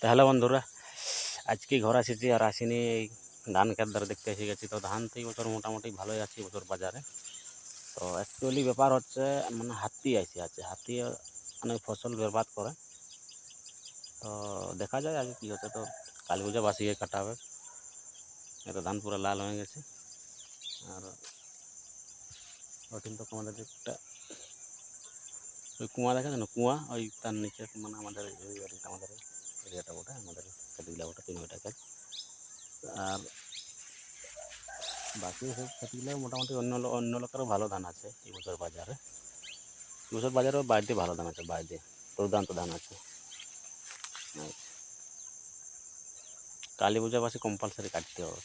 তো হ্যালো বন্ধুরা, আজকে ঘর এসেছি আর আসিনি এই ধান ক্ষেত ধারে দেখতে এসে গেছি। তো ধান তো এই বছর মোটামুটি ভালোই আছে বছর বাজারে। তো অ্যাকচুয়ালি ব্যাপার হচ্ছে মানে হাতি আছে হাতি মানে ফসল বরবাদ করে। তো দেখা যায় আগে কী হচ্ছে। তো কালী পূজা বাসিয়ে কাটা হবে। এটা ধান পুরো লাল হয়ে গেছে। আর ওইদিন তো আমাদের একটা ওই কুয়া দেখা যায় না, কুয়া ওই তার নিচে মানে আমাদের এই এরিয়াটা, আমাদের এরিয়াটা ওটা আমাদের খেতগুলা ওটা 3 মিটার খেত। আর বাকি সব ক্ষেতগুলো মোটামুটি অন্য লোকেরও ভালো ধান আছে এই বছর বাজারে। এবছর বাজারেও বাইরে ভালো ধান আছে, বাইরে দুর্দান্ত ধান আছে। কালী পূজা পাশে কম্পালসারি কাটতে হবে,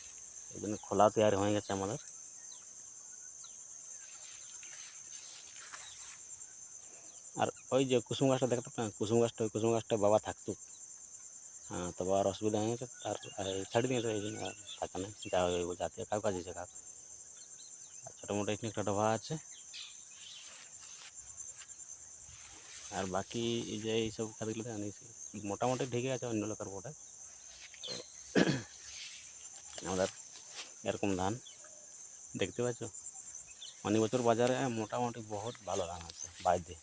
এই জন্য খোলা তৈরি হয়ে গেছে আমাদের। আর ওই যে কুসুম গাছটা দেখতে পান, কুসুম গাছটা, ওই কুসুম গাছটা বাবা থাকতো। হ্যাঁ, তো বাবার অসুবিধা হয়ে গেছে আর ছাড়ি দিয়েছে, এই জন্য আর থাকা নেই। যা ওই যাতে কাউ কাজ আছে কাউ। আর ছোটো মোটো এখানে একটা ডোবা আছে। আর বাকি এই যে এইসব খেতগুলো মোটামুটি ঢেকে আছে অন্য লোকের বোটে। আমাদের এরকম ধান দেখতে পাচ্ছ, অনেক বছর বাজারে মোটামুটি বহুত ভালো ধান আছে বাইরে।